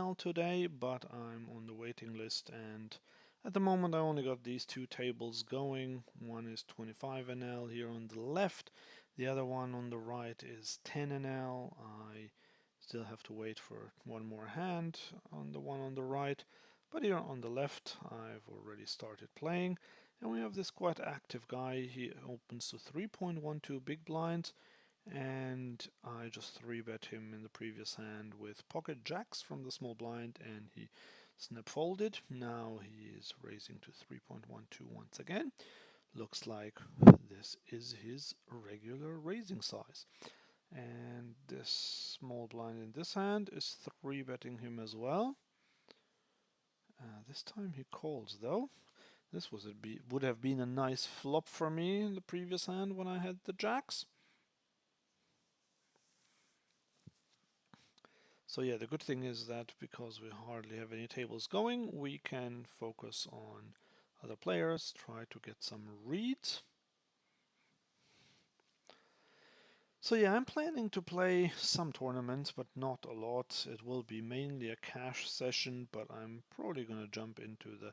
NL today, but I'm on the waiting list, and at the moment I only got these two tables going. One is 25 NL here on the left, the other one on the right is 10 NL. I still have to wait for one more hand on the one on the right, but here on the left I've already started playing, and we have this quite active guy. He opens to 3.12 big blinds, and I just 3-bet him in the previous hand with pocket jacks from the small blind, and he snap folded. Now he is raising to 3.12 once again. Looks like this is his regular raising size. And this small blind in this hand is 3-betting him as well. This time he calls though. This would have been a nice flop for me in the previous hand when I had the jacks. So yeah, the good thing is that because we hardly have any tables going, we can focus on other players, try to get some reads. So yeah, I'm planning to play some tournaments, but not a lot. It will be mainly a cash session, but I'm probably going to jump into the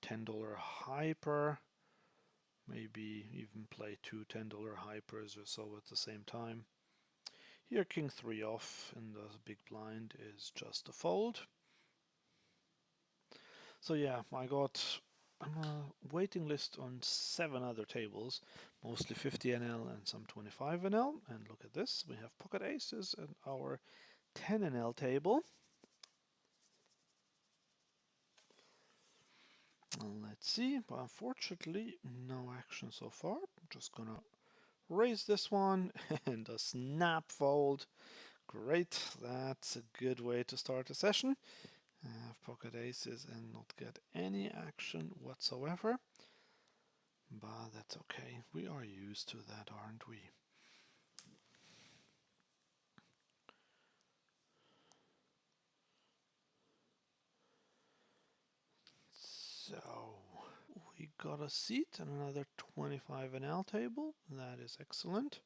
$10 hyper. Maybe even play two $10 hypers or so at the same time. Here, king 3 off in the big blind is just a fold. So yeah, I'm a waiting list on 7 other tables, mostly 50 NL and some 25 NL. And look at this, we have pocket aces and our 10 NL table. Let's see, but unfortunately no action so far. I'm just gonna raise this one and a snap fold. Great, that's a good way to start a session. Have pocket aces and not get any action whatsoever. But that's okay, we are used to that, aren't we? So we got a seat and another 25 NL table. That is excellent.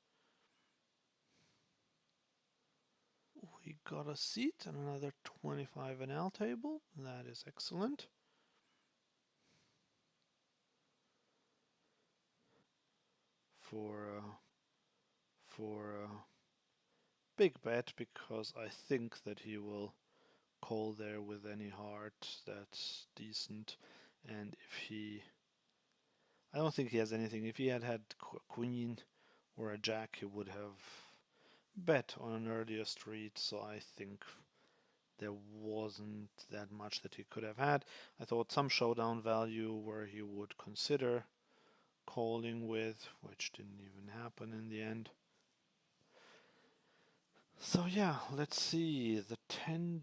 We got a seat and another 25 NL table. That is excellent. For a big bet, because I think that he will call there with any heart that's decent, and if he, I don't think he has anything. If he had had queen or a jack, he would have bet on an earlier street, so I think there wasn't that much that he could have had. I thought some showdown value where he would consider calling with, which didn't even happen in the end. So yeah, let's see, the $10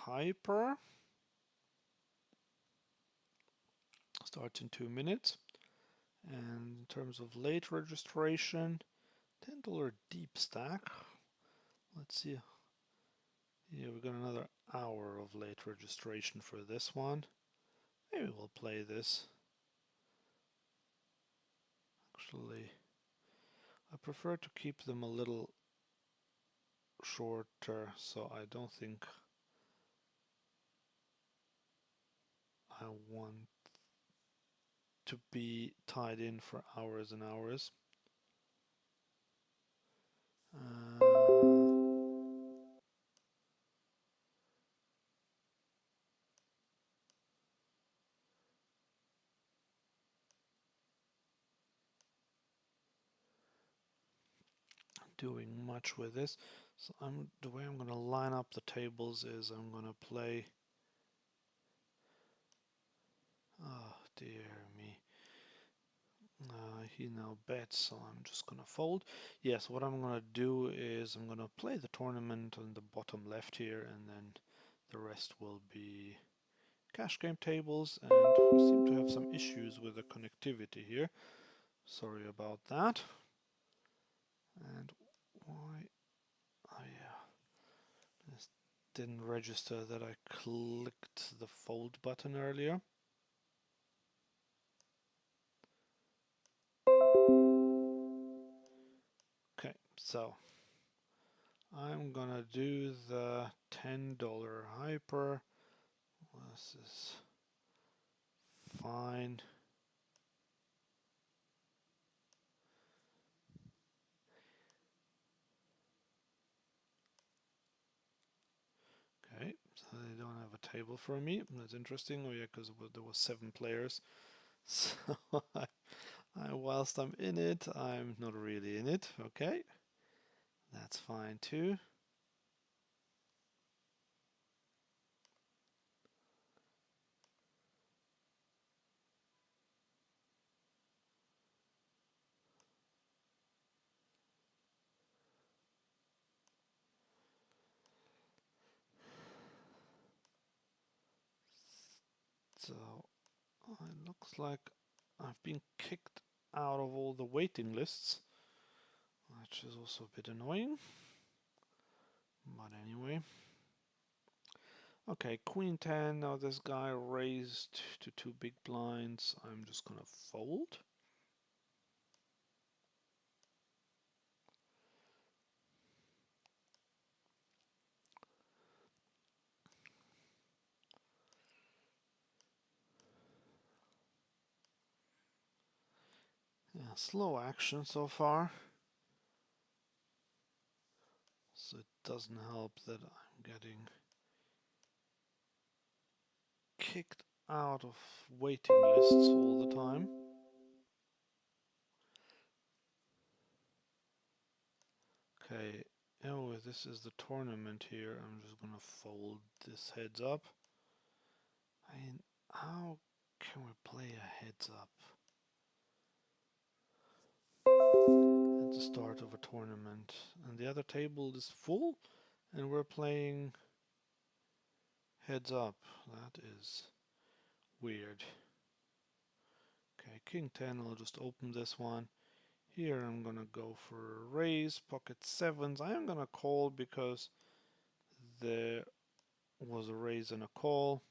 hyper starts in 2 minutes. And in terms of late registration, $10 deep stack. Let's see. Yeah, we got another hour of late registration for this one. Maybe we'll play this. Actually, I prefer to keep them a little shorter, so I don't think I want to be tied in for hours and hours. Doing much with this. So the way I'm going to line up the tables is I'm going to play. Oh dear me. He now bets, so I'm just going to fold. Yes, what I'm going to do is I'm going to play the tournament on the bottom left here, and then the rest will be cash game tables, and we seem to have some issues with the connectivity here. Sorry about that. And why? Oh yeah, this didn't register that I clicked the fold button earlier. Okay, so I'm gonna do the $10 hyper. This is fine. Okay, so they don't have a table for me. That's interesting. Oh yeah, because there was 7 players. So whilst I'm in it, I'm not really in it. Okay, that's fine too. So it looks like I've been kicked out of all the waiting lists, which is also a bit annoying. But anyway. Okay, Queen 10. Now this guy raised to 2 big blinds. I'm just gonna fold. Yeah, slow action so far. So it doesn't help that I'm getting kicked out of waiting lists all the time. Okay, oh, this is the tournament here. I'm just gonna fold this heads up. I mean, how can we play a heads up at the start of a tournament? And the other table is full, and we're playing heads up. That is weird. Okay, King 10, I'll just open this one. Here I'm gonna go for a raise, pocket 7s. I am gonna call because there was a raise and a call.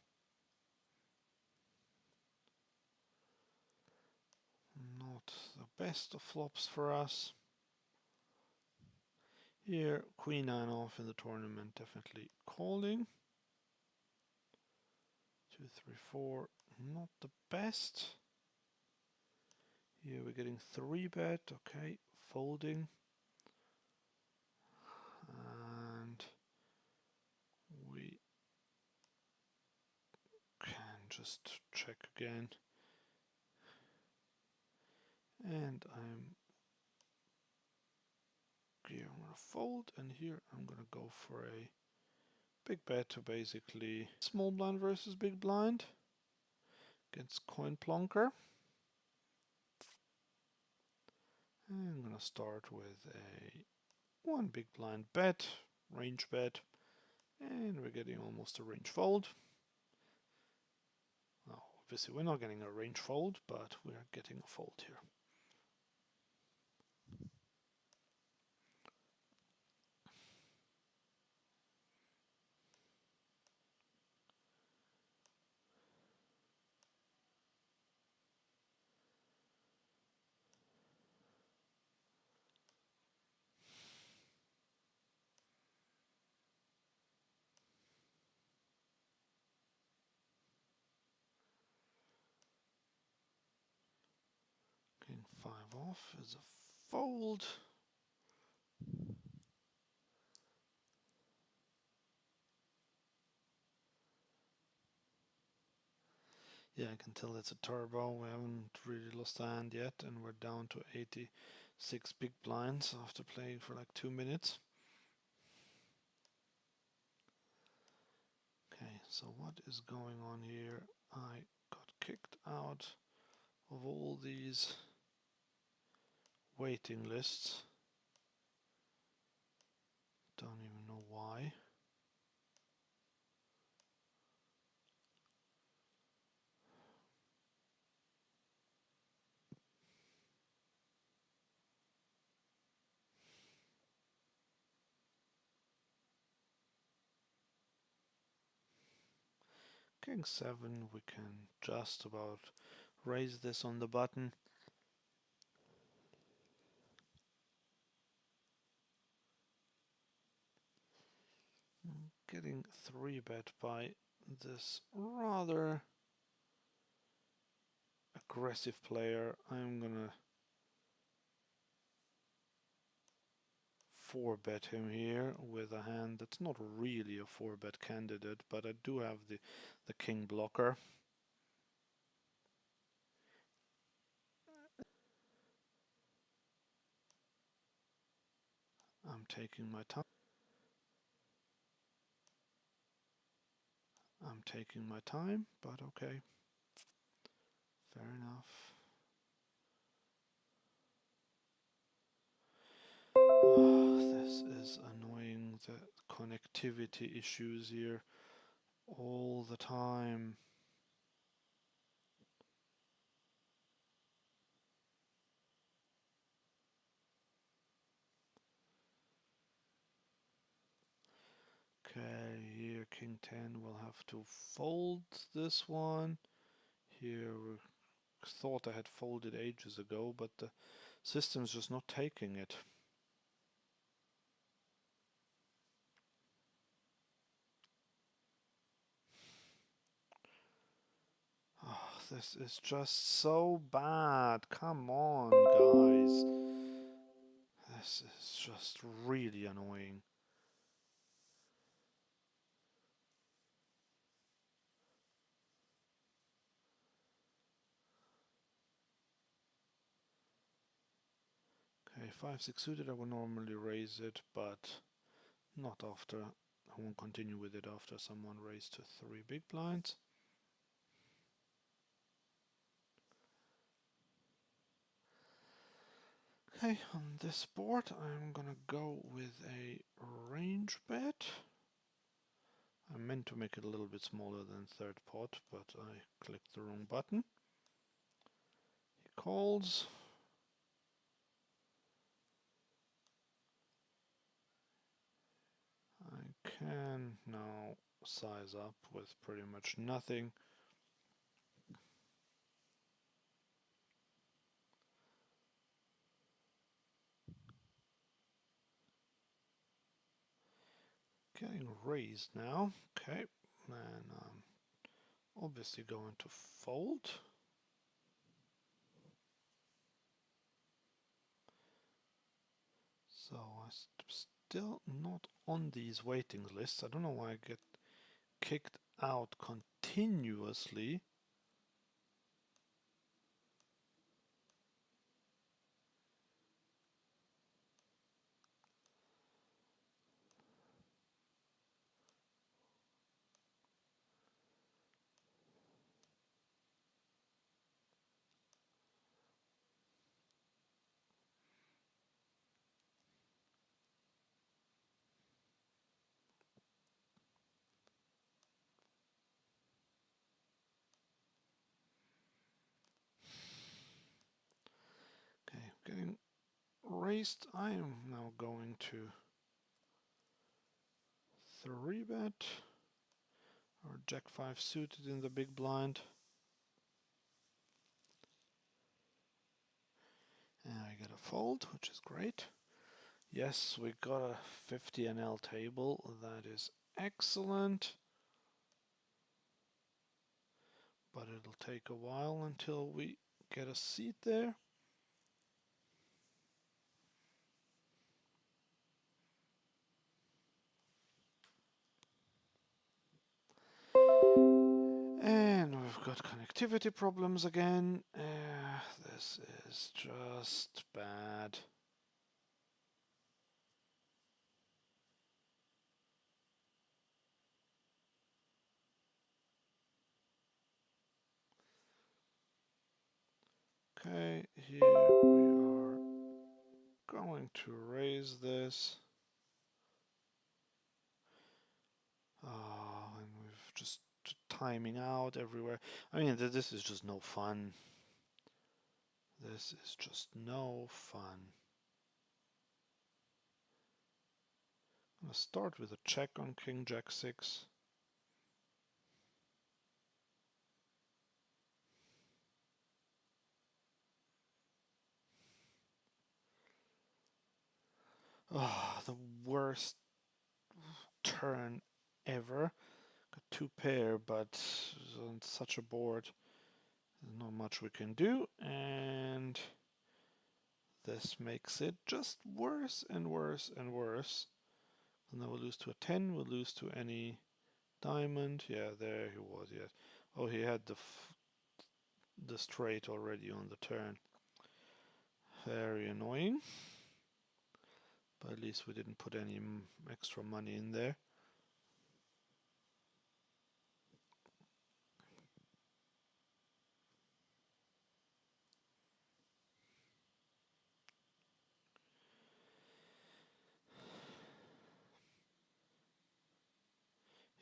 Not the best of flops for us. Here, Queen 9 off in the tournament, definitely calling. 2, 3, 4, not the best. Here we're getting 3 bet, okay, folding. And we can just check again. And here I'm gonna fold, and here I'm gonna go for a big bet to basically small blind versus big blind against coin plonker. And I'm gonna start with a 1 big blind bet, range bet, and we're getting almost a range fold. Now, obviously we're not getting a range fold, but we're getting a fold here. King 5 off is a fold. Yeah, I can tell it's a turbo. We haven't really lost the hand yet, and we're down to 86 big blinds after playing for like 2 minutes. Okay, so what is going on here? I got kicked out of all these waiting lists. Don't even know why. King 7, we can just about raise this on the button. getting 3-bet by this rather aggressive player. I'm gonna 4-bet him here with a hand that's not really a 4-bet candidate, but I do have the king blocker. I'm taking my time. I'm taking my time, but okay. Fair enough. Oh, this is annoying. The connectivity issues here all the time. Okay, here king 10 will have to fold this one. Here we thought I had folded ages ago, but the system's just not taking it. Oh, this is just so bad. Come on, guys. This is just really annoying. Okay, 5-6 suited, I would normally raise it, but not after. I won't continue with it after someone raised to 3 big blinds. Okay, on this board I'm gonna go with a range bet. I meant to make it a little bit smaller than third pot, but I clicked the wrong button. He calls. I can now size up with pretty much nothing. Getting raised now. Okay, and obviously going to fold. So I'm still not on these waiting lists. I don't know why I get kicked out continuously. Okay, getting raised. I am now going to 3-bet or Jack 5 suited in the big blind. And I get a fold, which is great. Yes, we got a 50 NL table. That is excellent. But it'll take a while until we get a seat there. And we've got connectivity problems again. This is just bad. Okay, here we are going to raise this. And we've just timing out everywhere. I mean, this is just no fun. This is just no fun. I'm gonna start with a check on King Jack 6. The worst turn ever. Got two pair, but on such a board, there's not much we can do, and this makes it just worse and worse and worse. And then we'll lose to a 10, we'll lose to any diamond. Yeah, there he was, yes. Oh, he had the straight already on the turn. Very annoying. But at least we didn't put any extra money in there.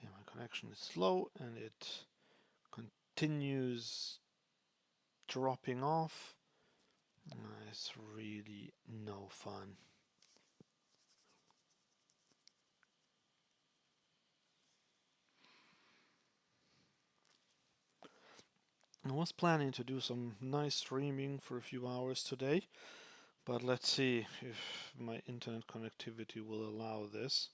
Yeah, my connection is slow and it continues dropping off. It's really no fun. I was planning to do some nice streaming for a few hours today, but let's see if my internet connectivity will allow this.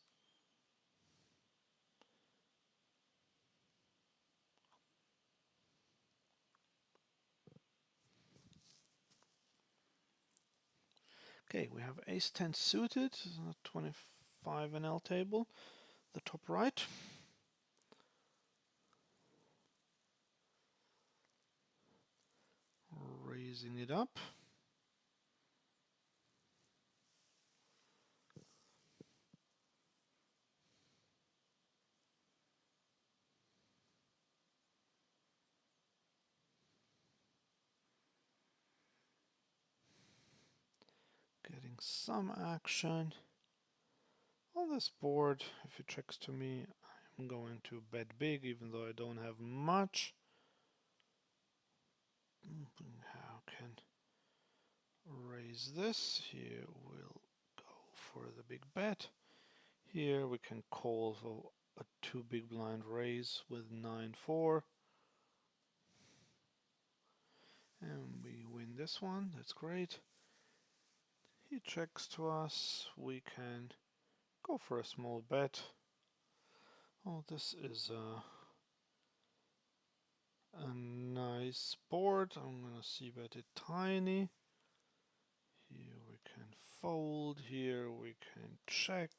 Okay, we have ace 10 suited, 25 NL table, the top right. Raising it up. Getting some action. On this board, if it checks to me, I'm going to bet big even though I don't have much. How can raise this? Here we'll go for the big bet. Here we can call for a 2 big blind raise with 9-4. And we win this one, that's great. He checks to us, we can go for a small bet. Oh, this is a nice board. I'm gonna see bet it tiny. Here we can fold, here we can check.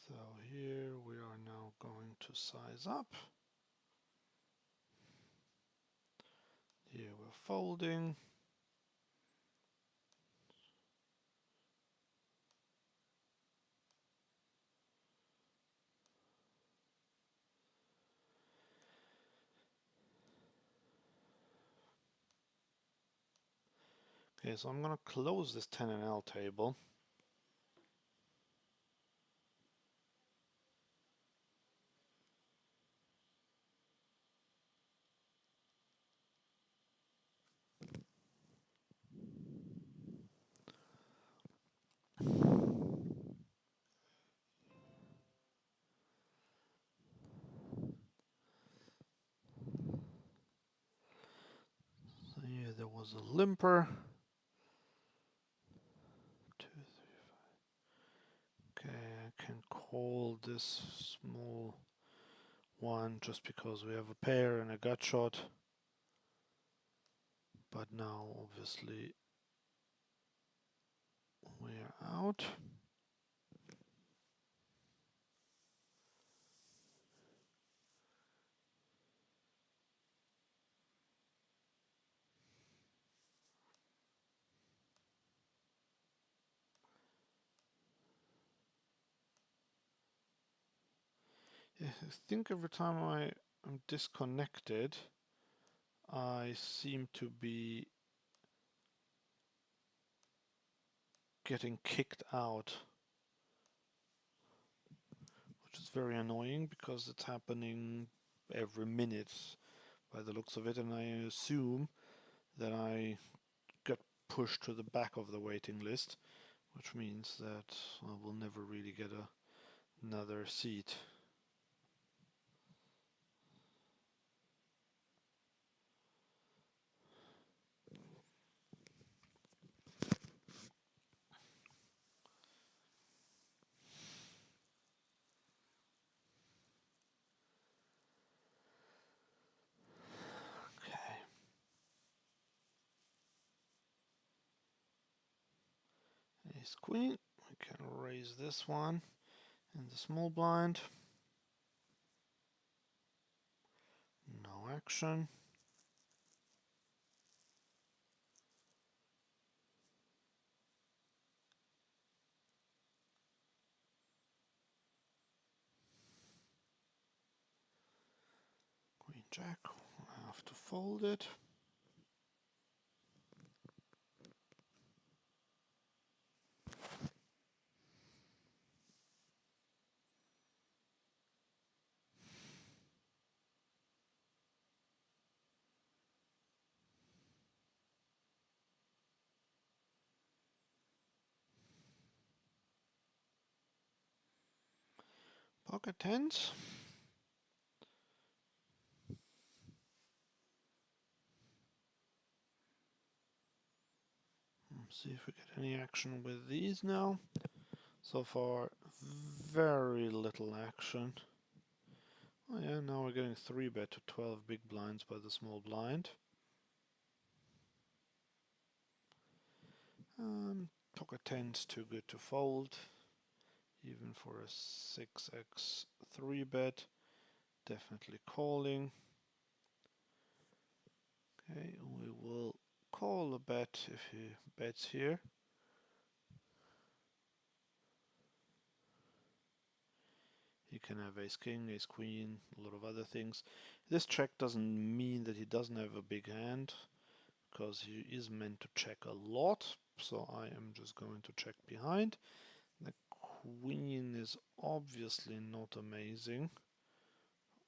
So here we are now going to size up. Here we're folding. Okay, so I'm gonna close this 10 NL table. So here there was a limper. 2, 3, 5. Okay, I can call this small one just because we have a pair and a gut shot. But now obviously we're out. I think every time I am disconnected, I seem to be getting kicked out, which is very annoying because it's happening every minute by the looks of it, and I assume that I got pushed to the back of the waiting list, which means that I will never really get another seat. Ace queen. We can raise this one in the small blind. No action. Queen jack. I have to fold it. Pocket tens. See if we get any action with these now. So far, very little action. Oh yeah, now we're getting 3-bet to 12 big blinds by the small blind. Pocket 10's too good to fold, even for a 6x 3-bet. Definitely calling. Okay, we will call a bet if he bets here. He can have ace king, ace queen, a lot of other things. This check doesn't mean that he doesn't have a big hand, because he is meant to check a lot, so I am just going to check behind. The queen is obviously not amazing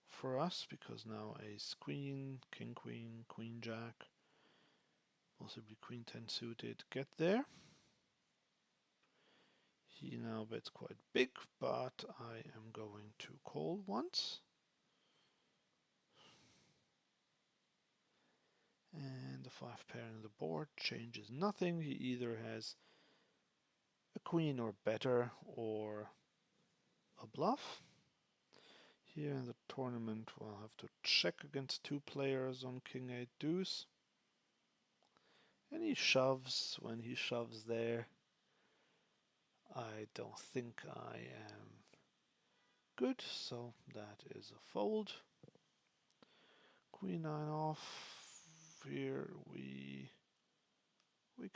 for us, because now ace queen, king queen, queen jack, possibly queen 10 suited get there. He now bets quite big, but I am going to call once. And the 5 pair on the board changes nothing. He either has a queen or better, or a bluff. Here in the tournament we'll have to check against 2 players on king 8 deuce. And he shoves. When he shoves there, I don't think I am good, so that is a fold. Queen 9 off. Here we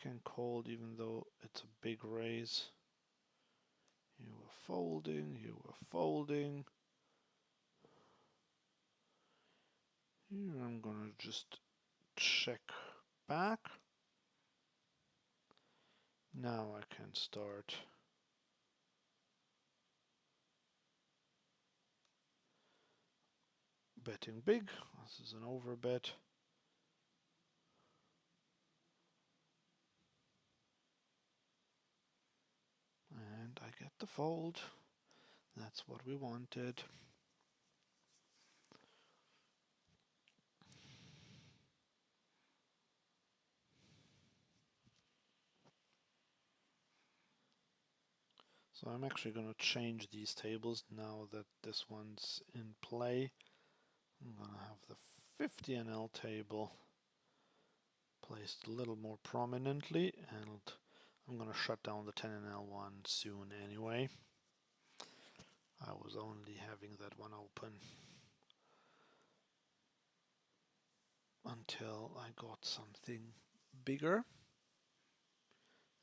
can call, even though it's a big raise. Here we're folding, here we're folding. Here I'm gonna just check back. Now I can start betting big. This is an overbet. And I get the fold. That's what we wanted. So I'm actually going to change these tables now that this one's in play. I'm going to have the 50 NL table placed a little more prominently, and I'm going to shut down the 10 NL one soon anyway. I was only having that one open until I got something bigger.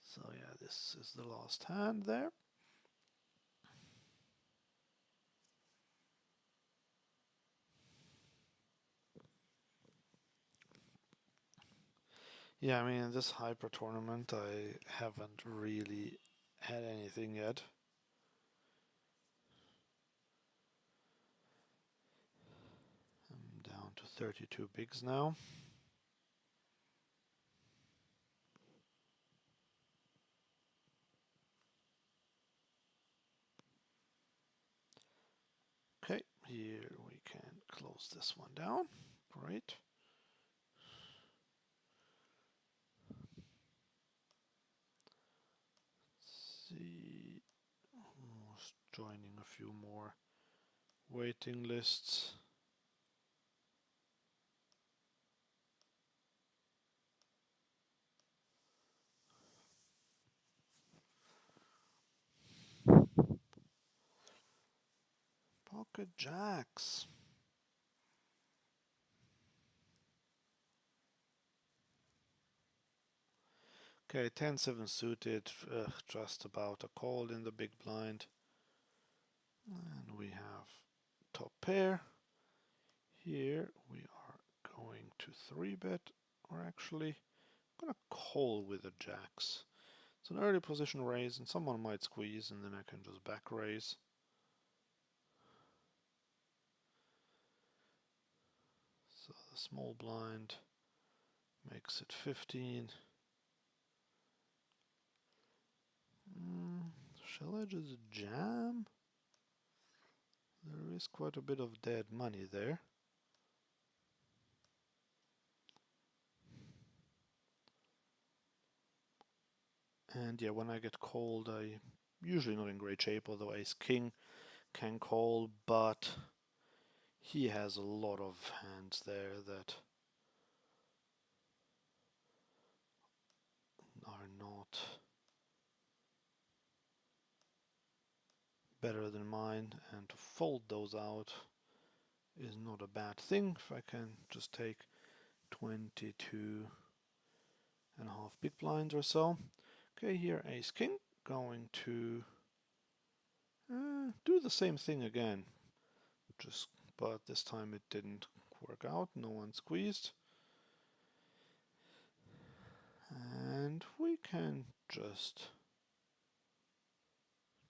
So yeah, this is the last hand there. Yeah, I mean, in this hyper tournament I haven't really had anything yet. I'm down to 32 bigs now. Okay, here we can close this one down. Great. Let's see, almost joining a few more waiting lists. Pocket jacks. Okay, 10-7 suited, just about a call in the big blind. And we have top pair. Here we are going to 3-bet, or actually gonna call with the jacks. It's an early position raise, and someone might squeeze, and then I can just back raise. So the small blind makes it 15. Shall I just jam? There is quite a bit of dead money there. And yeah, when I get called, I usually not in great shape, although ace king can call, but he has a lot of hands there that are not better than mine, and to fold those out is not a bad thing. If I can just take 22 and a half big blinds or so. Okay, here ace king, going to do the same thing again, but this time it didn't work out, no one squeezed. And we can just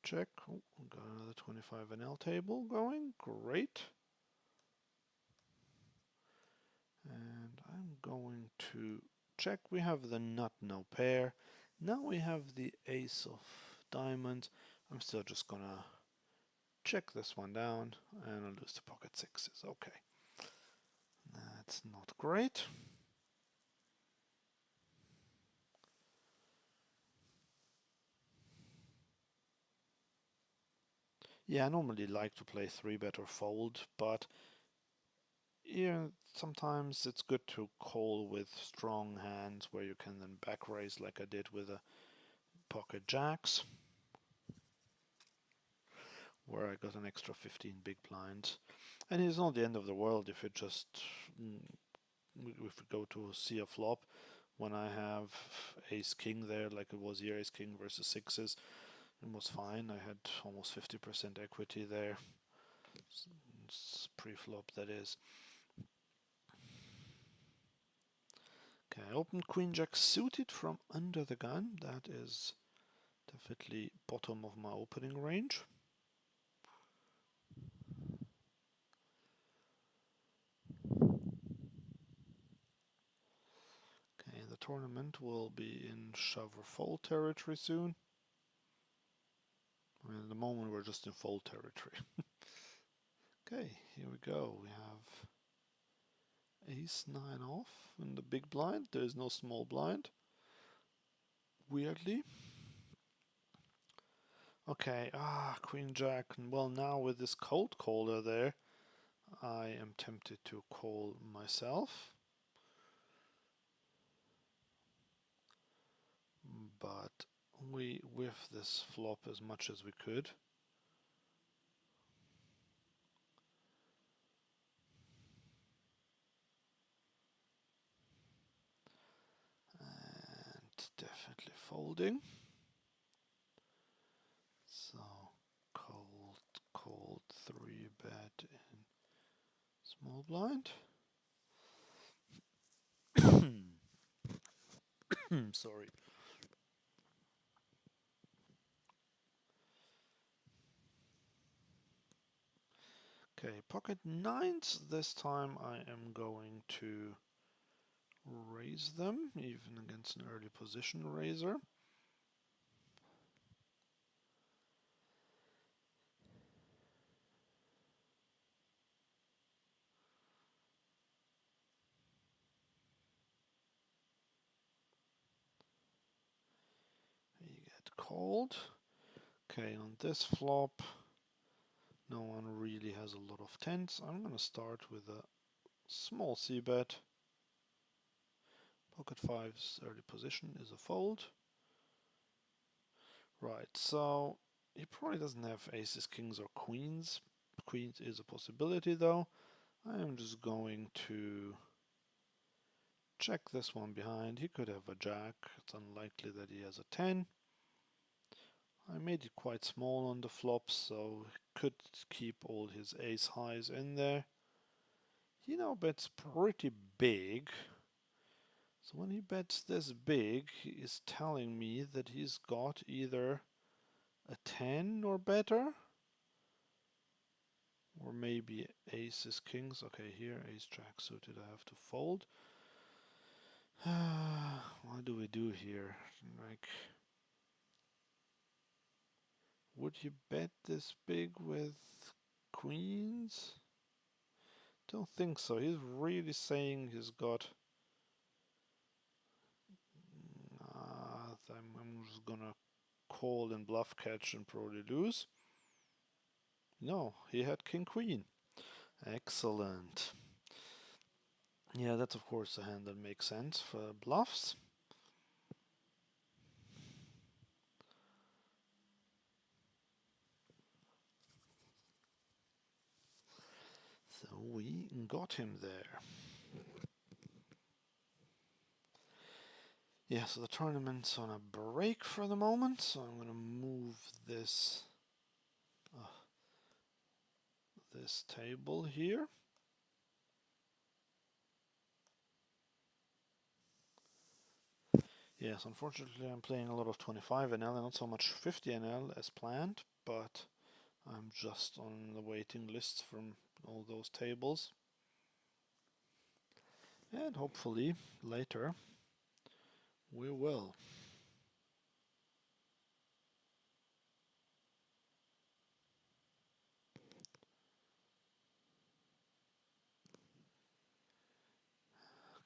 check. Oh, we got another 25 NL table going, great. And I'm going to check. We have the nut, no pair. Now we have the ace of diamonds. I'm still just gonna check this one down, and I'll lose the pocket sixes. Okay, that's not great. Yeah, I normally like to play 3-bet or fold, but yeah, sometimes it's good to call with strong hands where you can then back raise like I did with the pocket jacks, where I got an extra 15 big blinds. And it's not the end of the world if it just, if we go to see a flop, when I have ace king there, like it was here, ace king versus sixes, it was fine. I had almost 50% equity there. It's pre-flop, that is. Okay, I opened queen jack suited from under the gun. That is definitely bottom of my opening range. Okay, the tournament will be in shove or fold territory soon. I mean, at the moment we're just in fold territory. Okay, here we go. We have ace 9 off in the big blind. There is no small blind, weirdly. Okay, queen jack. Well, now with this cold caller there, I am tempted to call myself. But we whiff this flop as much as we could. And definitely folding. So cold 3-bet in small blind. Sorry. Okay, pocket nines. This time I am going to raise them, even against an early position raiser. You get called. Okay, on this flop, no one really has a lot of tens. I'm going to start with a small c-bet. Pocket five's early position is a fold. Right, so he probably doesn't have aces, kings, or queens. queens is a possibility though. I am just going to check this one behind. He could have a jack. It's unlikely that he has a 10. I made it quite small on the flops, so he could keep all his ace highs in there. He now bets pretty big. So when he bets this big, he is telling me that he's got either a 10 or better, or maybe aces, kings. Okay, here ace jack suited, I have to fold. What do we do here? Like, would you bet this big with queens? Don't think so. He's really saying he's got. I'm just gonna call and bluff catch and probably lose. No, he had king queen. Excellent. Yeah, that's of course a hand that makes sense for bluffs. So we got him there. Yeah, so the tournament's on a break for the moment, so I'm gonna move this this table here. Yes, unfortunately I'm playing a lot of 25 NL and not so much 50 NL as planned, but I'm just on the waiting list from all those tables. And hopefully later we will.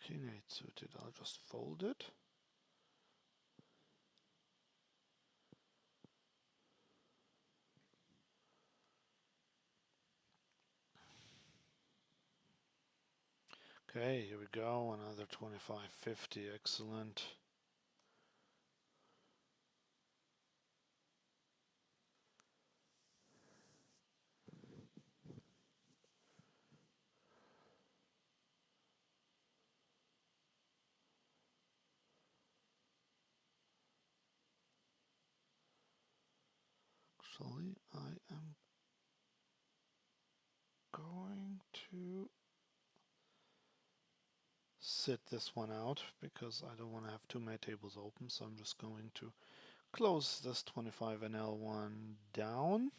King 8 suited, I'll just fold it. Okay, here we go, another 25-50, excellent. Actually, I am going to sit this one out because I don't want to have too many tables open, so I'm just going to close this 25 NL one down.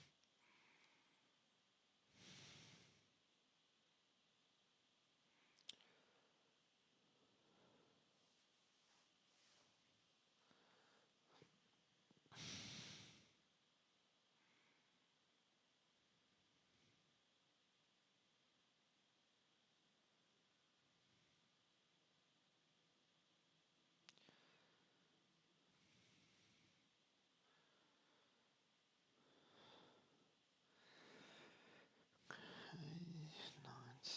Okay,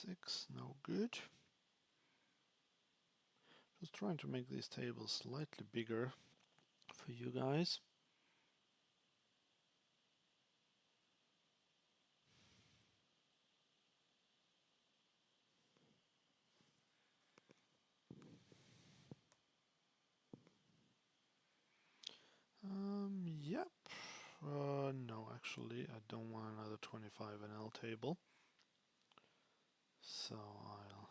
9-6, no good. Just trying to make these tables slightly bigger for you guys. Yep. No, actually, I don't want another 25 NL table. So I'll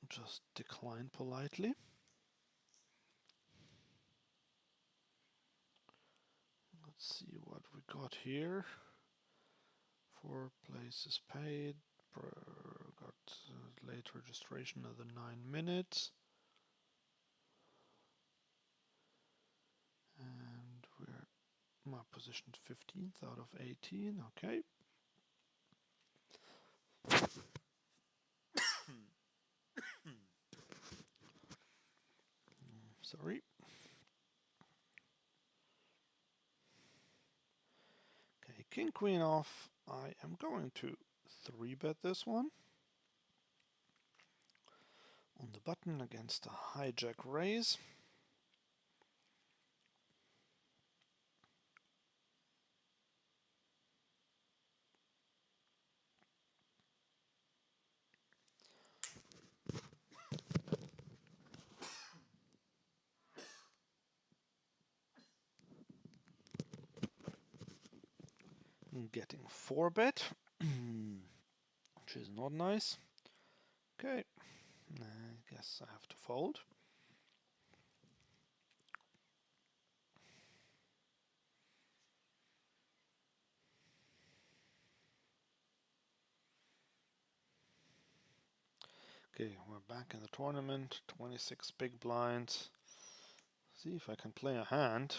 just decline politely. Let's see what we got here. 4 places paid. Got late registration another 9 minutes. And we're my positioned 15th out of 18. Okay. Sorry. Okay, king queen off. I am going to 3-bet this one. On the button against a hijack raise. getting 4-bet, which is not nice. Okay, I guess I have to fold. Okay, we're back in the tournament, 26 big blinds. See if I can play a hand.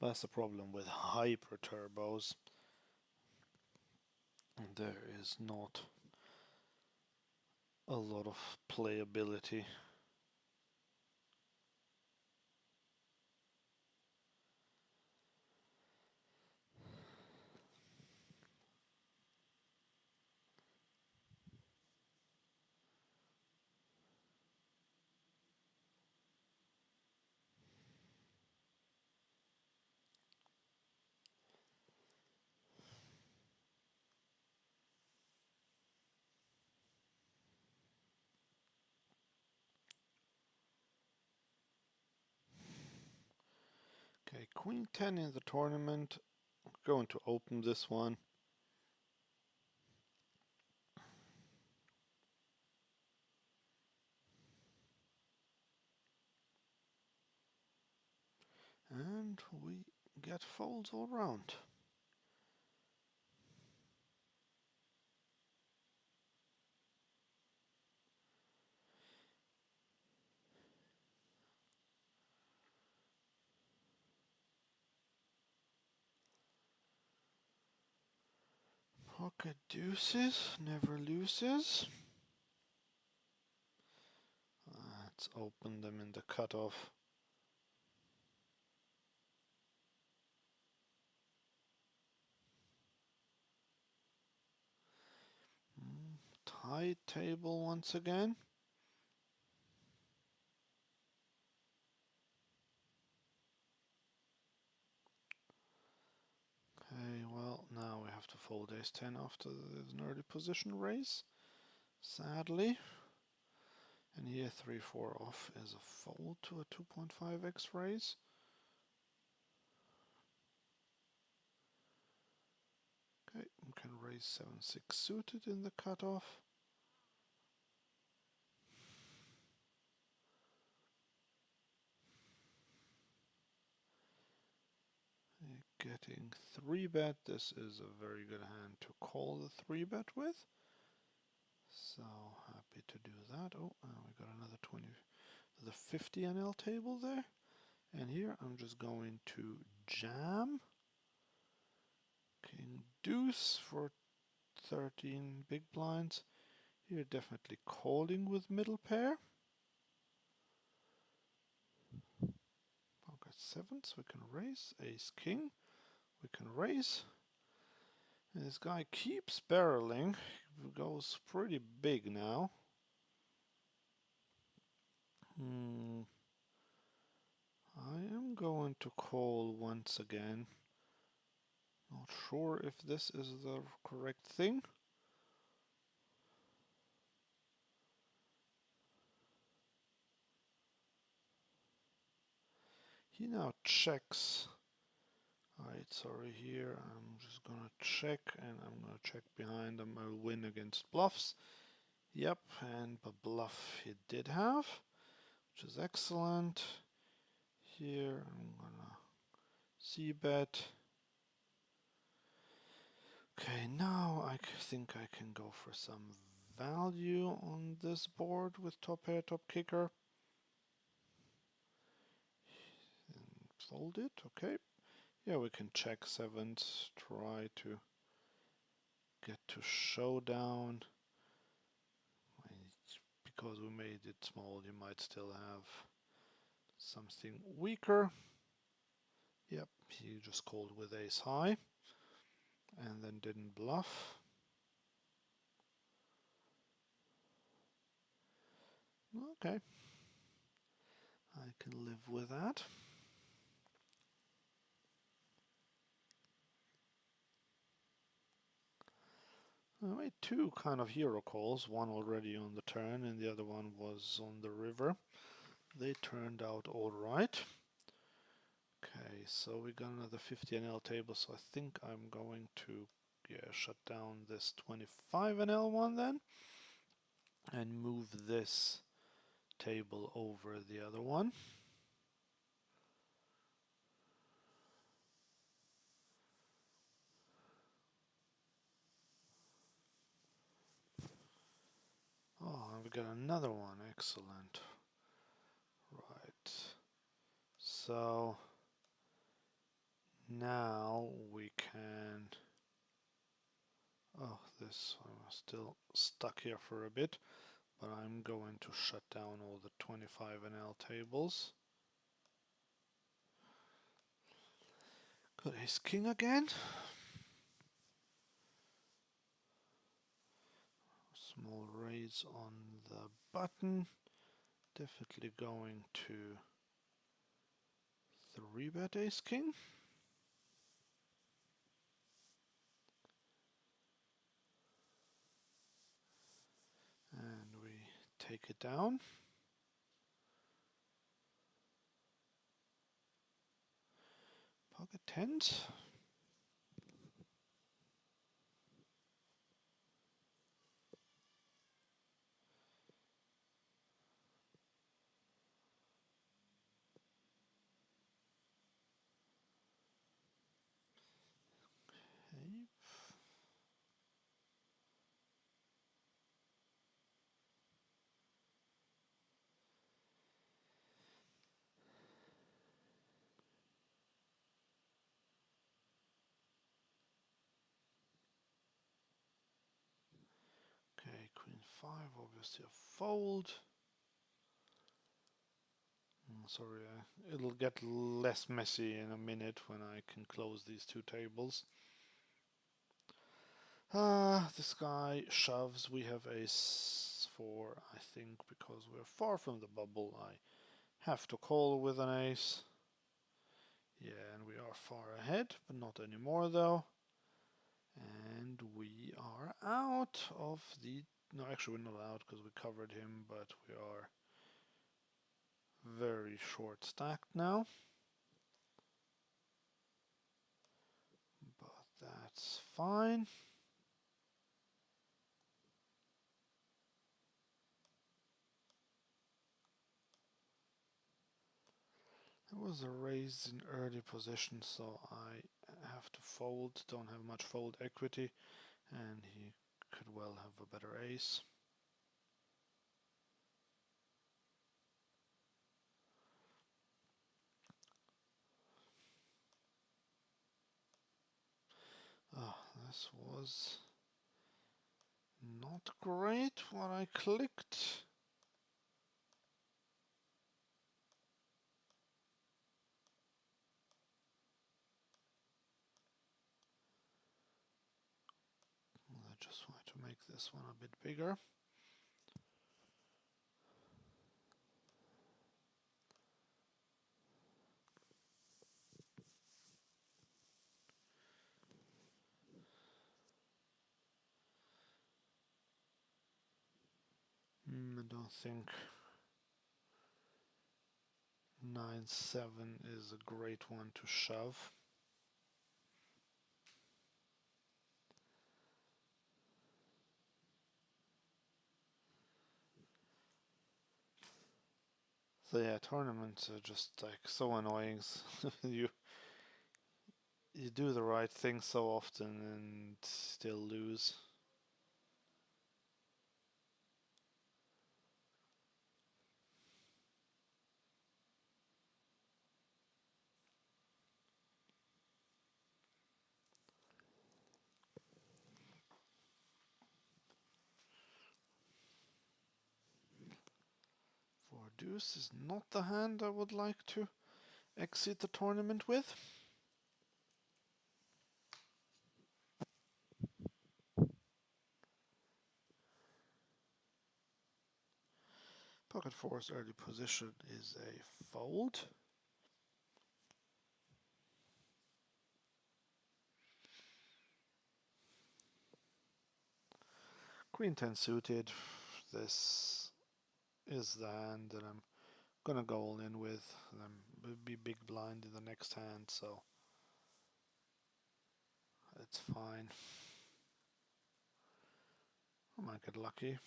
That's the problem with hyper turbos. There is not a lot of playability. Okay, Queen 10 in the tournament. I'm going to open this one. And we get folds all round. Pocket deuces, never loses. Let's open them in the cutoff. Tight table once again. Okay, well, now we have to fold ace-10 after the early position raise, sadly. And here 3-4 off is a fold to a 2.5x raise. Okay, we can raise 7-6 suited in the cutoff. Getting 3-bet. This is a very good hand to call the 3-bet with. So happy to do that. Oh, we got another 20, the 50 NL table there. And here I'm just going to jam. King deuce for 13 big blinds. Here definitely calling with middle pair. Pocket sevens, we can raise. Ace king, we can raise. And this guy keeps barreling, goes pretty big now. I am going to call once again. Not sure if this is the correct thing. He now checks. Alright, sorry, here I'm just gonna check, and I'm gonna check behind him. I'll win against bluffs. Yep, and a bluff he did have, which is excellent. Here I'm gonna c-bet. Okay, now I think I can go for some value on this board with top pair, top kicker. And fold it, okay. Yeah, we can check sevens, try to get to showdown. Because we made it small, you might still have something weaker. Yep, he just called with ace high and then didn't bluff. Okay, I can live with that. I made two kind of hero calls, one already on the turn and the other one was on the river. They turned out all right. Okay, so we got another 50 NL table, so I think I'm going to shut down this 25 NL one then and move this table over the other one. Oh, and we got another one. Excellent. Right. So now we can. Oh, this I'm still stuck here for a bit, but I'm going to shut down all the 25 NL tables. Got ace king again. Small raise on the button. Definitely going to 3-bet ace king. And we take it down. Pocket tens. Okay. Okay, queen 5, obviously a fold. Sorry, it'll get less messy in a minute when I can close these two tables. This guy shoves. We have ace 4, I think, because we're far from the bubble. I have to call with an ace. Yeah, and we are far ahead, but not anymore though. And we are out of the... No, actually we're not out because we covered him, but we are very short stacked now. But that's fine. There was a raise in early position, so I have to fold. Don't have much fold equity, and he could well have a better ace. Oh, this was not great what I clicked. I just want to make this one a bit bigger. I don't think 9-7 is a great one to shove. So yeah, tournaments are just like so annoying. you you do the right thing so often and still lose. Four deuce is not the hand I would like to exit the tournament with. Pocket four's early position is a fold. Queen 10 suited. This is the hand that I'm Gonna go all in with them. Will be big blind in the next hand, so it's fine. I might get lucky.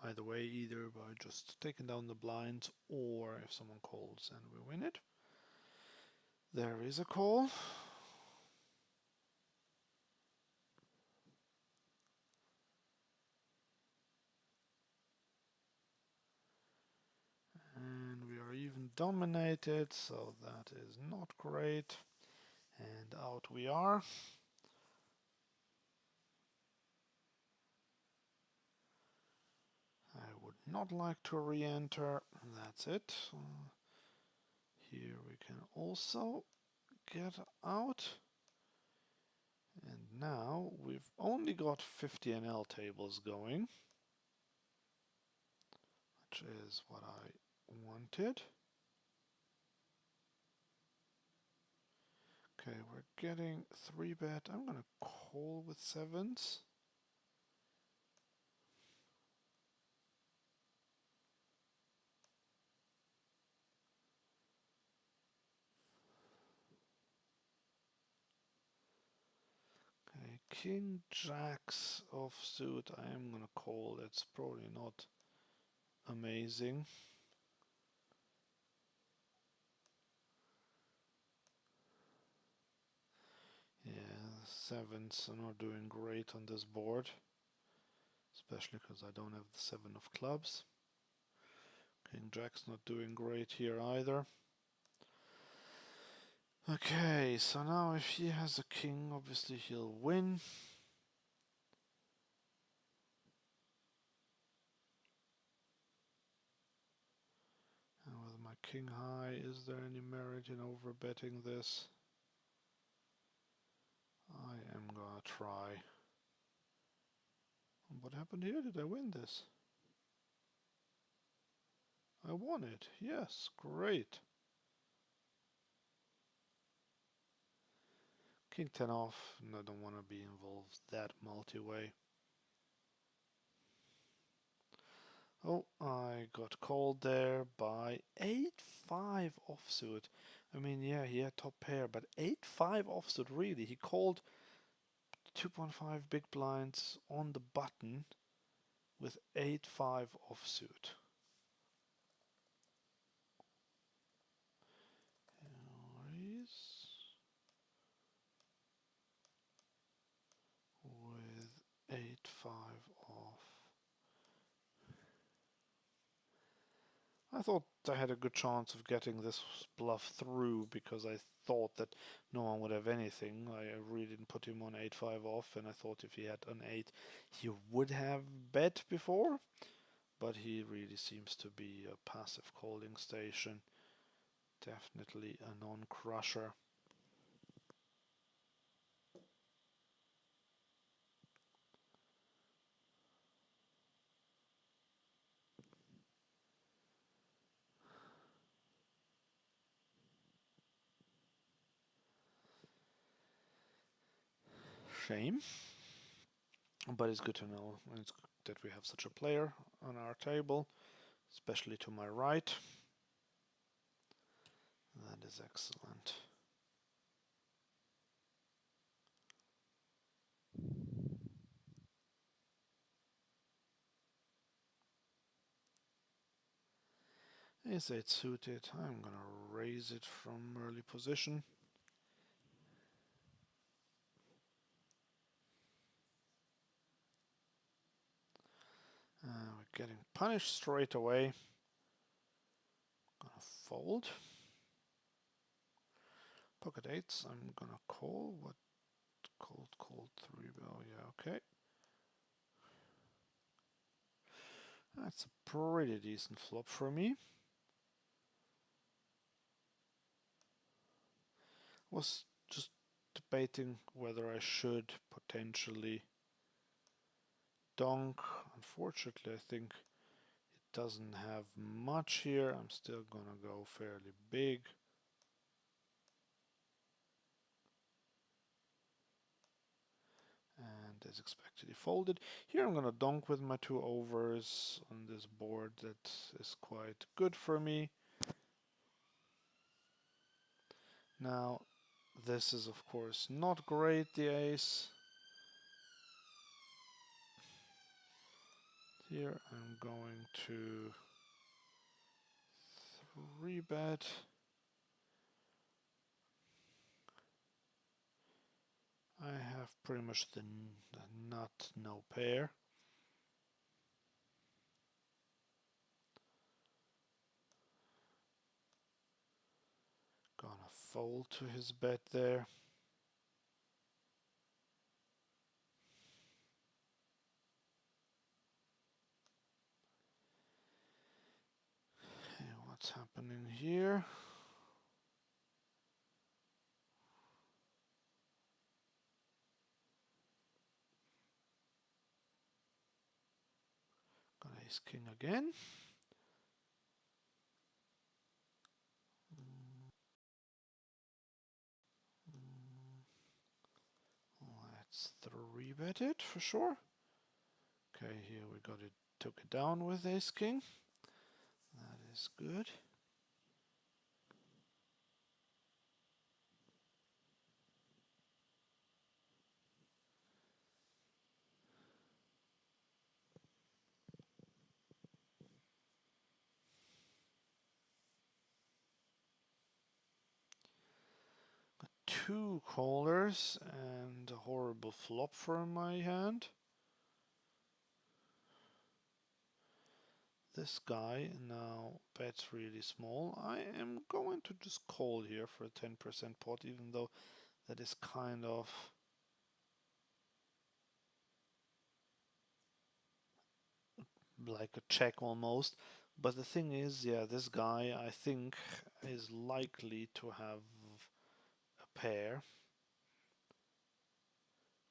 Either way, either by just taking down the blinds, or if someone calls and we win it. There is a call. And we are even dominated, so that is not great. And out we are. I would not like to re-enter. That's it. Here we can also get out. And now we've only got 50 NL tables going, which is what I wanted. Okay, we're getting 3-bet. I'm gonna call with sevens. Okay, king jacks offsuit. I am gonna call. It's probably not amazing. Yeah, sevens are not doing great on this board, especially because I don't have the 7 of clubs. King jack's not doing great here either. Okay, so now if he has a king, obviously he'll win. And with my king high, is there any merit in overbetting this? I am gonna try. What happened here? Did I win this? I won it. Yes, great. King 10 off, and I don't want to be involved that multi-way. Oh, I got called there by 8-5 offsuit. I mean, yeah, he had top pair, but 8-5 offsuit, really. He called 2.5 big blinds on the button with 8-5 offsuit. With 8-5 off. I thought I had a good chance of getting this bluff through because I thought that no one would have anything. I really didn't put him on 8-5 off, and I thought if he had an 8 he would have bet before, but he really seems to be a passive calling station. Definitely a non-crusher. Shame, but it's good to know, and it's good that we have such a player on our table, especially to my right. That is excellent. Is it suited? I'm gonna raise it from early position. We're getting punished straight away. Gonna fold. Pocket eights. I'm gonna call. What? Cold 3. Oh yeah, okay. That's a pretty decent flop for me. Was just debating whether I should potentially donk. Unfortunately, I think it doesn't have much here. I'm still gonna go fairly big. And and as expected he folded. Here I'm gonna donk with my 2 overs on this board that is quite good for me. Now this is of course not great, the ace. Here I'm going to 3-bet. I have pretty much the nut no pair. Gonna fold to his bet there. And what's happening here? Got ace king again. Let's 3-bet it for sure. Okay, here we got it, took it down with ace king. That is good. Got 2 callers and a horrible flop for my hand. This guy now bets really small. I am going to just call here for a 10% pot, even though that is kind of like a check almost. But the thing is, yeah, this guy I think is likely to have a pair,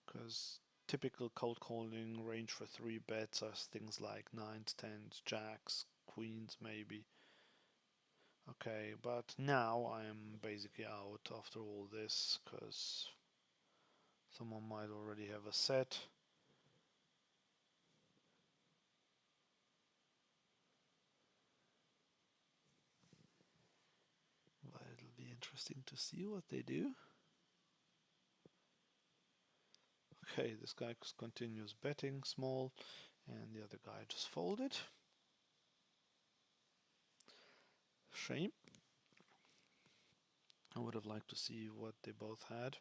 because typical cold calling range for 3-bets are things like 9s, 10s, jacks, queens maybe. Okay, but now I am basically out after all this, because someone might already have a set. But it'll be interesting to see what they do. Okay, this guy continues betting small, and the other guy just folded. Shame. I would have liked to see what they both had.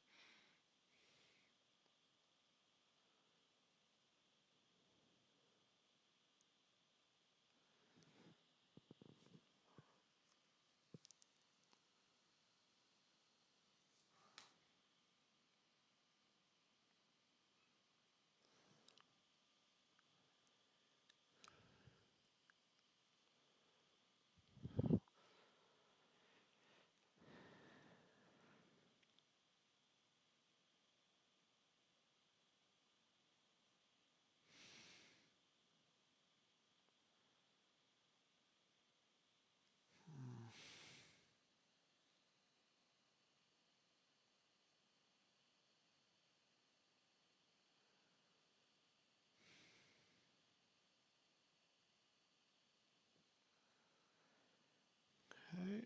Okay.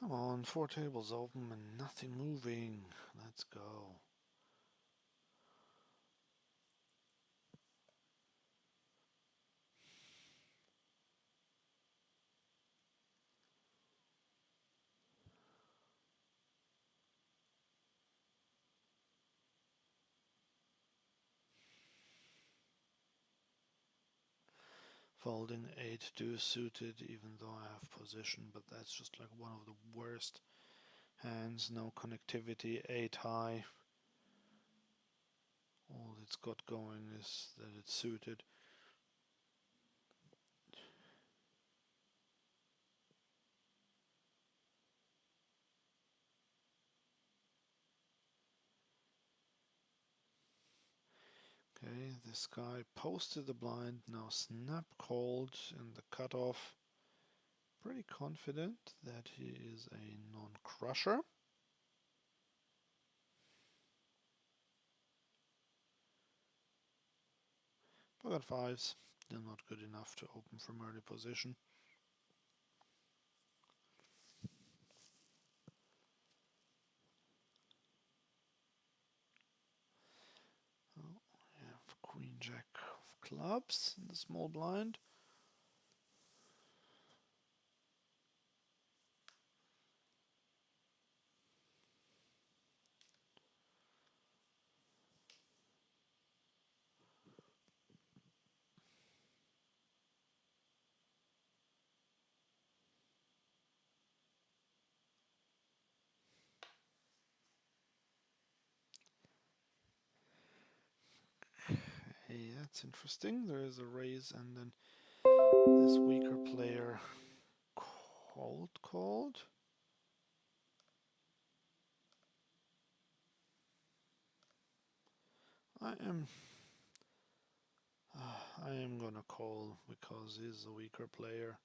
Come on, 4 tables open and nothing moving. Let's go. Folding 8-2 suited, even though I have position, but that's just like one of the worst hands. No connectivity, 8 high. All it's got going is that it's suited. Okay, this guy posted the blind, now snap called in the cutoff. Pretty confident that he is a non-crusher. Pocket fives, still not good enough to open from early position. Oh, we have Queen Jack of clubs in the small blind. Hey, that's interesting. There is a raise and then this weaker player called. I am gonna call because he's a weaker player.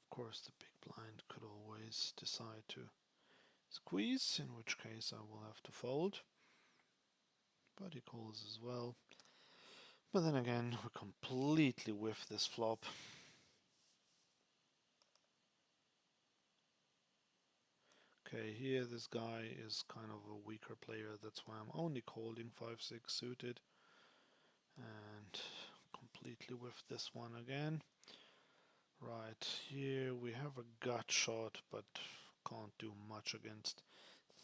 Of course, the big blind could always decide to squeeze, in which case I will have to fold. But he calls as well. But then again, we completely whiff this flop. Okay, here this guy is kind of a weaker player, that's why I'm only calling 5-6 suited. And completely whiff this one again. Right, here we have a gut shot, but can't do much against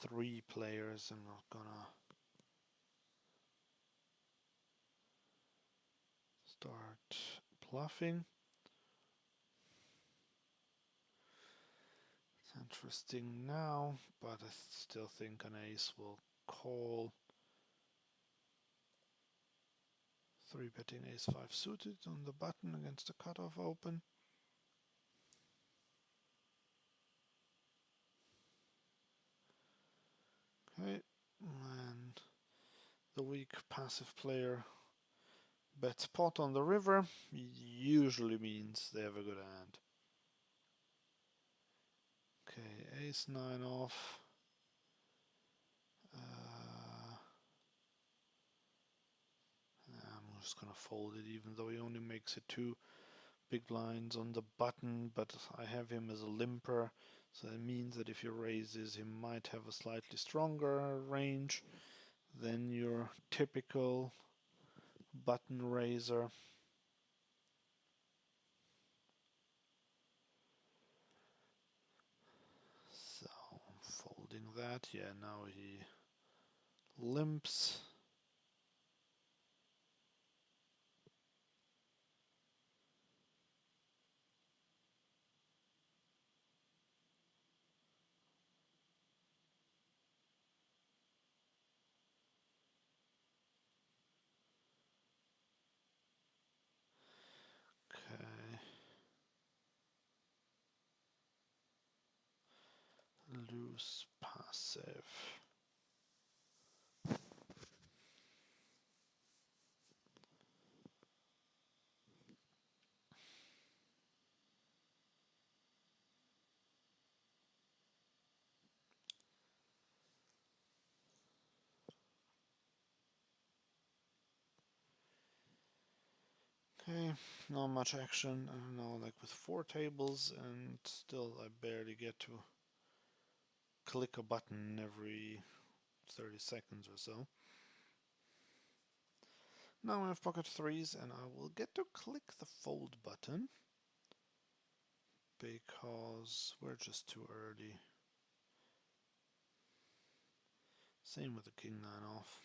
3 players. I'm not gonna start bluffing. It's interesting now, but I still think an ace will call. 3-betting ace-5 suited on the button against the cutoff open. Okay, and the weak passive player bets pot on the river, usually means they have a good hand. Okay, ace-9 off. I'm just gonna fold it, even though he only makes it 2 big blinds on the button, but I have him as a limper, so that means that if he raises, he might have a slightly stronger range than your typical button raiser. So I'm folding that. Yeah, now he limps. Okay. Loose passive. Okay, not much action. I don't know, like with 4 tables, and still I barely get to click a button every 30 seconds or so. Now I have pocket 3s, and I will get to click the fold button because we're just too early. Same with the king 9 off.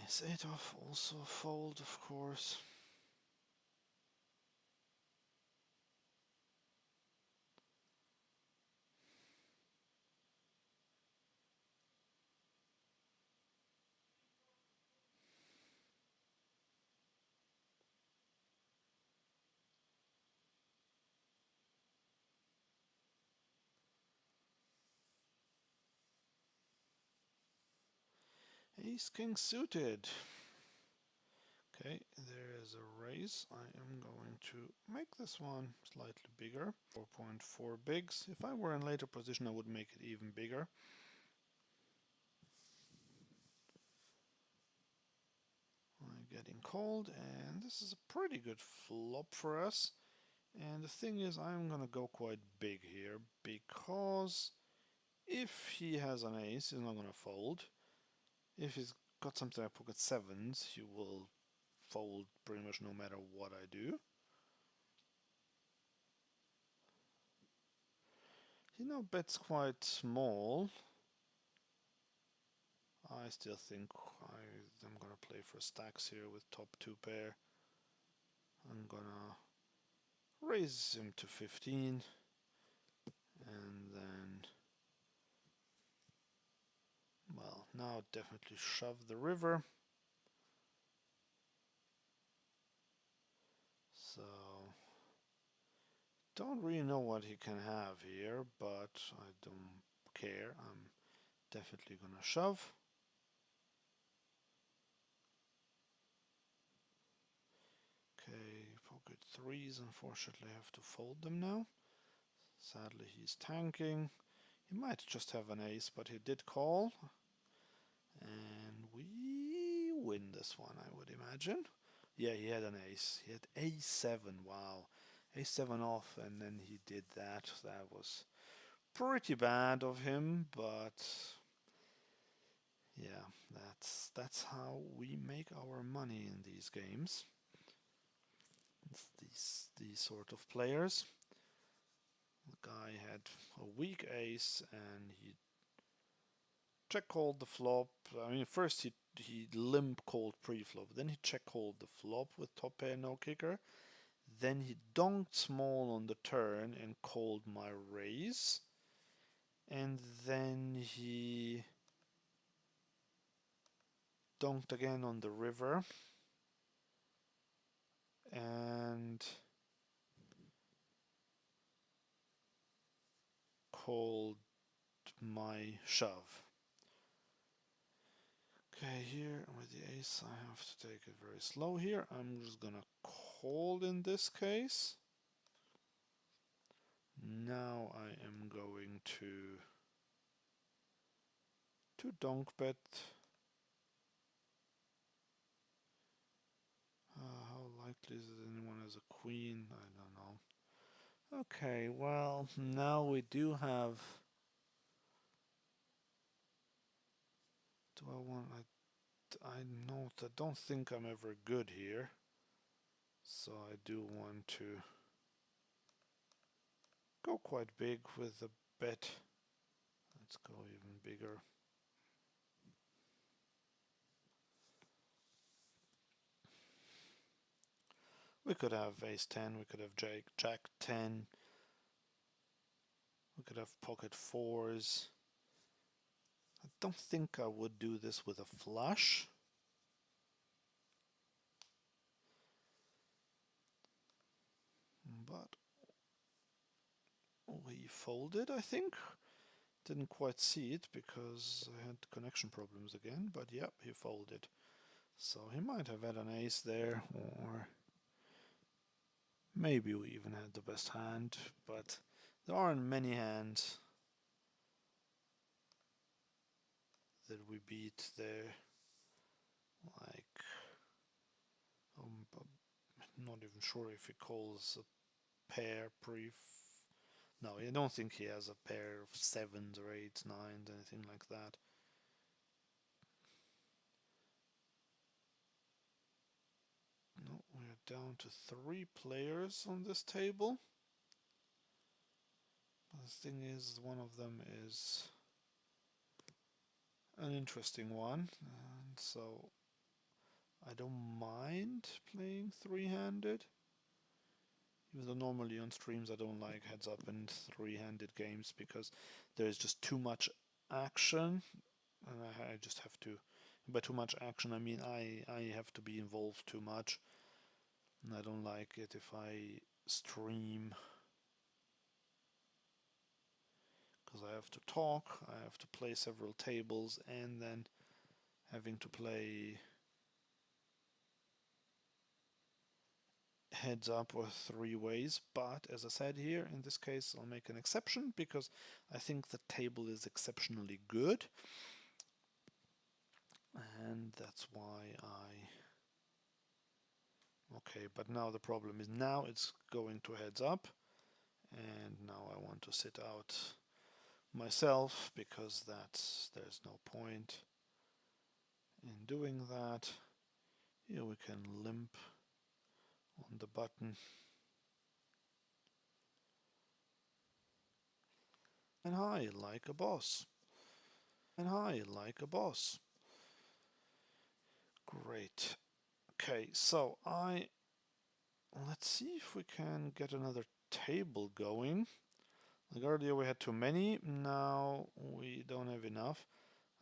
Ace 8 off, also fold, of course. Ace King suited. Okay, there is a raise. I am going to make this one slightly bigger. 4.4 bigs. If I were in later position, I would make it even bigger. I'm getting cold, and this is a pretty good flop for us. And the thing is, I'm gonna go quite big here, because if he has an ace, he's not gonna fold. If he's got something like pocket sevens, he will fold pretty much no matter what I do. He now bets quite small. I still think I'm gonna play for stacks here with top 2 pair. I'm gonna raise him to 15 and then, well, now definitely shove the river. So don't really know what he can have here, but I don't care. I'm definitely gonna shove. Okay, pocket threes, unfortunately I have to fold them now. Sadly he's tanking. He might just have an ace, but he did call. And we win this one, I would imagine. Yeah, he had an ace. He had a7, wow. A7 off, and then he did that. That was pretty bad of him, but yeah, that's how we make our money in these games. It's these sort of players. The guy had a weak ace, and he check called the flop. I mean, first he limp called pre-flop, then he check called the flop with top pair no kicker. Then he donked small on the turn and called my raise. And then he donked again on the river and called my shove. Okay, here with the ace I have to take it very slow here. I'm just gonna call in this case. Now I am going to donk bet. How likely is it anyone has a queen? I don't know. Okay, well, now we do have... Do I want... I note I don't think I'm ever good here. So I do want to go quite big with the bet. Let's go even bigger. We could have ace 10, we could have jack 10. We could have pocket fours. I don't think I would do this with a flush. But we folded, I think. Didn't quite see it because I had connection problems again, but yep, he folded. So he might have had an ace there, or maybe we even had the best hand, but there aren't many hands that we beat there. Like, I'm not even sure if he calls a pair pre. No, I don't think he has a pair of sevens or eights, nines, anything like that. No, we're down to 3 players on this table. But the thing is, one of them is an interesting one, and so I don't mind playing 3-handed. Even though normally on streams I don't like heads up and 3-handed games because there's just too much action, and I just have to. By too much action, I mean I have to be involved too much, and I don't like it if I stream because I have to talk, I have to play several tables, and then having to play heads up or three ways, but as I said here, in this case I'll make an exception because I think the table is exceptionally good, and that's why okay, but now the problem is now it's going to heads up, and now I want to sit out myself because there's no point in doing that. Here we can limp on the button and high like a boss. Great. Okay, so let's see if we can get another table going. Like earlier we had too many, now we don't have enough.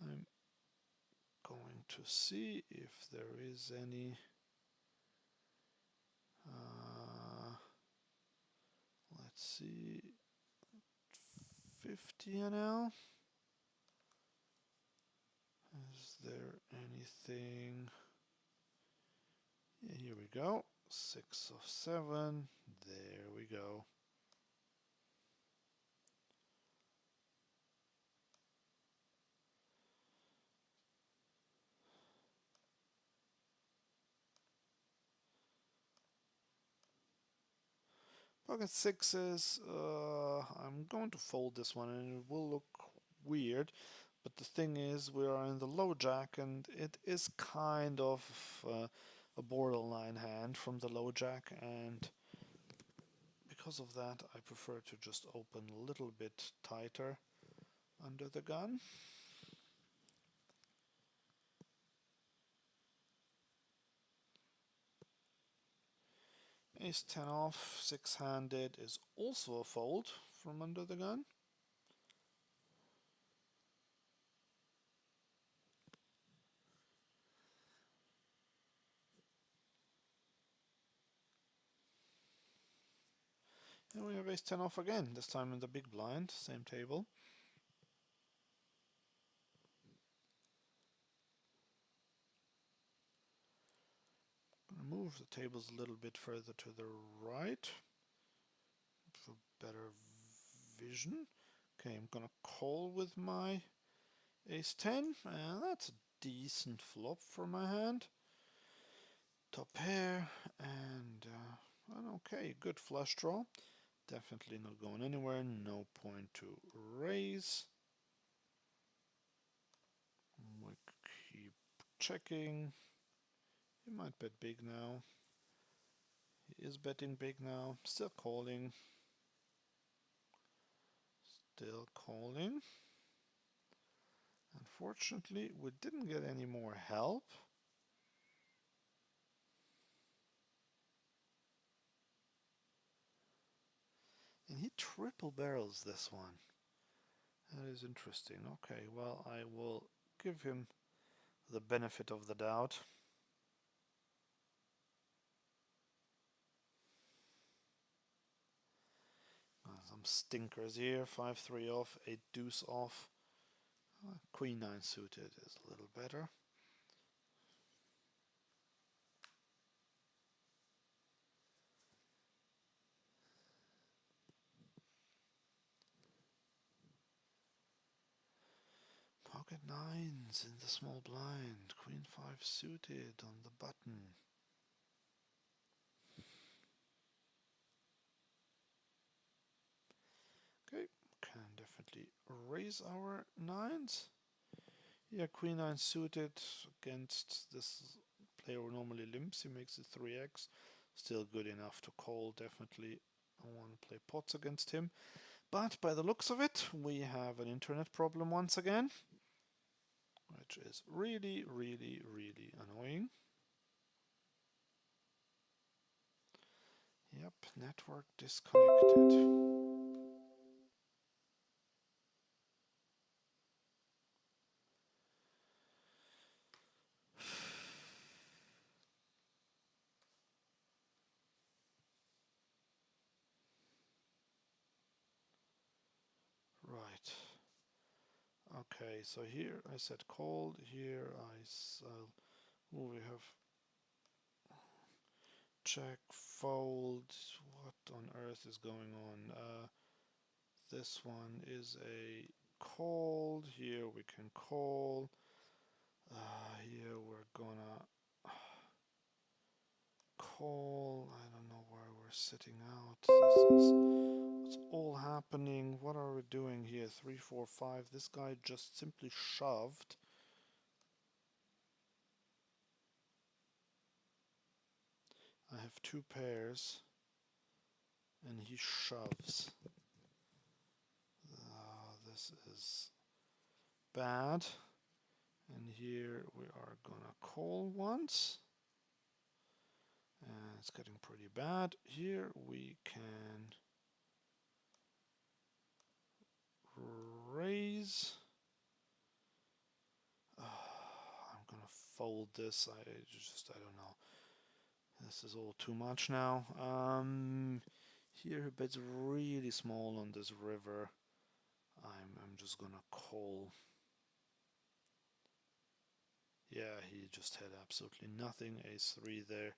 I'm going to see if there is any let's see, 50 NL. Is there anything? Yeah, here we go. 6 of 7. There we go. Pocket sixes, I'm going to fold this one and it will look weird, but the thing is we are in the low jack and it is kind of a borderline hand from the low jack, and because of that I prefer to just open a little bit tighter under the gun. Ace 10 off, six-handed is also a fold from under the gun. And we have ace 10 off again, this time in the big blind, same table. Move the tables a little bit further to the right for better vision. Okay, I'm gonna call with my ace 10, and that's a decent flop for my hand. Top pair, and an okay, good flush draw. Definitely not going anywhere, no point to raise. We keep checking. He might bet big now. He is betting big now. Still calling. Still calling. Unfortunately, we didn't get any more help. And he triple barrels this one. That is interesting. Okay, well, I will give him the benefit of the doubt. Some stinkers here. 5-3 off, 8 deuce off. Queen 9 suited is a little better. Pocket 9s in the small blind. Queen 5 suited on the button. Okay, can definitely raise our 9s. Yeah, Queen 9 suited against this player who normally limps. He makes it 3x. Still good enough to call. Definitely I want to play pots against him. But by the looks of it, we have an internet problem once again, which is really, really, really annoying. Yep, network disconnected. Right. Okay, so here I said called. Here we have check, fold. What on earth is going on? This one is a call. Here we can call. Here we're gonna call. I don't know why we're sitting out. This is what's all happening. What are we doing here? 3, 4, 5. This guy just simply shoved. I have 2 pairs and he shoves. This is bad. And here we are gonna call once. And it's getting pretty bad. Here we can raise. I'm gonna fold this. I don't know. This is all too much now. Here, but it's really small on this river. I'm just gonna call. Yeah, he just had absolutely nothing. Ace 3 there.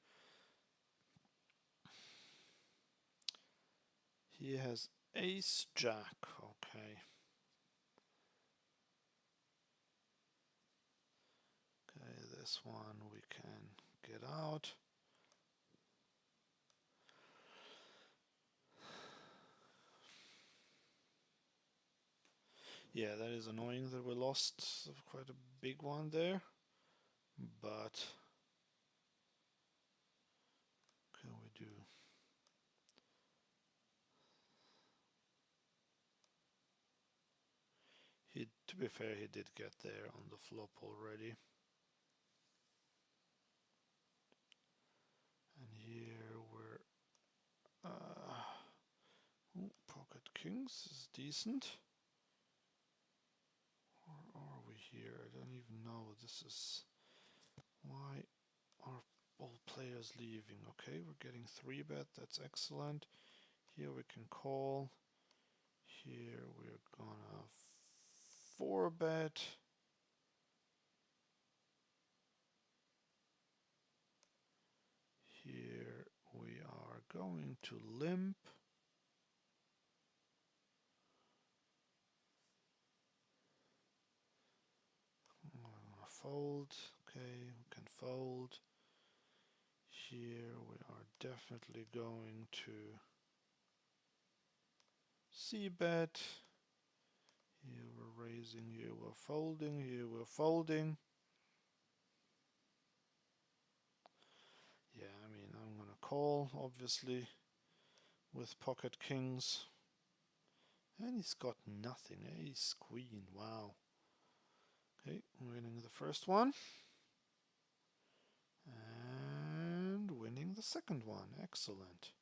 He has ace jack. Okay. Okay, this one we can get out. Yeah, that is annoying that we lost quite a big one there. But can we do? To be fair, he did get there on the flop already. And here we're pocket kings is decent. Or are we here? I don't even know. This is why are all players leaving? Okay, we're getting 3-bet. That's excellent. Here we can call. Here we're gonna 4-bet. Here we are going to limp. I'm gonna fold. Okay, we can fold. Here we are definitely going to c-bet. Here we're raising, here we're folding, here we're folding. Yeah, I mean, I'm gonna call, obviously, with pocket kings. And he's got nothing. Ace, queen, wow. Okay, winning the first one. And winning the second one. Excellent.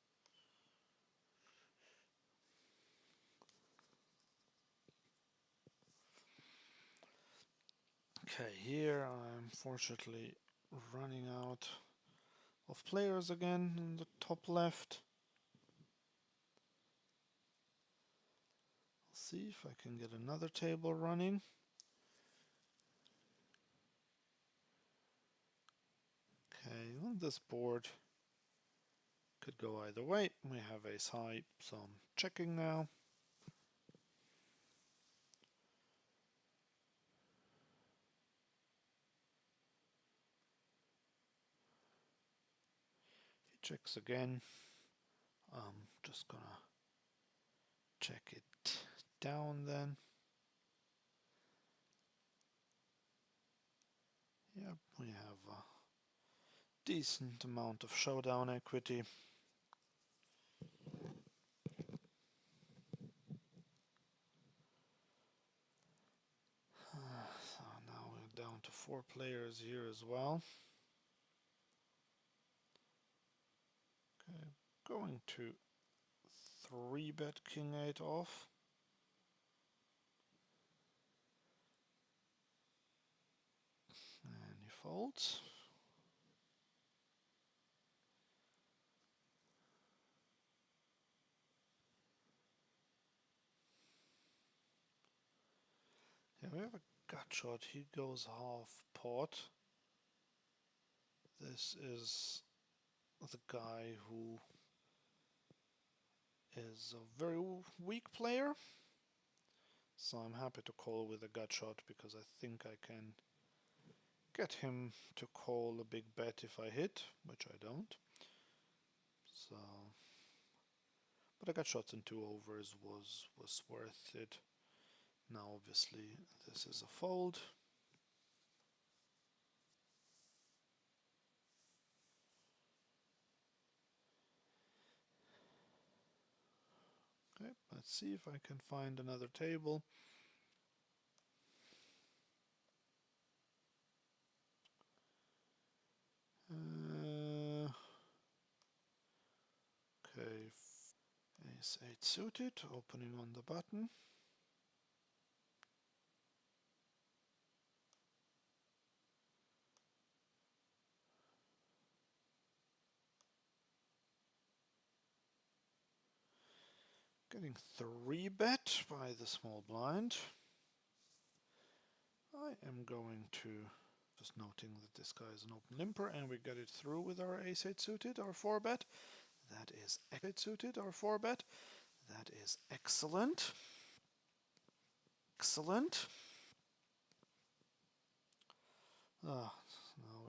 Okay, here I'm fortunately running out of players again in the top left. See if I can get another table running. Okay, on this board could go either way. We have ace high, so I'm checking now. He checks again. I'm just gonna check it down then. Yep, we have a decent amount of showdown equity. So now we're down to 4 players here as well. Okay, going to 3-bet king 8 off. And he folds. Yeah, We have a gut shot. He goes half pot. This is the guy who is a very weak player. So I'm happy to call with a gut shot because I think I can get him to call a big bet if I hit, which I don't. So, but a gut shots in 2 overs was worth it. Now obviously this is a fold. Okay, let's see if I can find another table. Okay, ace 8 suited, opening on the button. Getting 3-bet by the small blind. I am going to, just noting that this guy is an open limper, and we get it through with our ace 8 suited, our 4-bet. That is 8 suited, our 4-bet. That is excellent. Excellent. Ah, now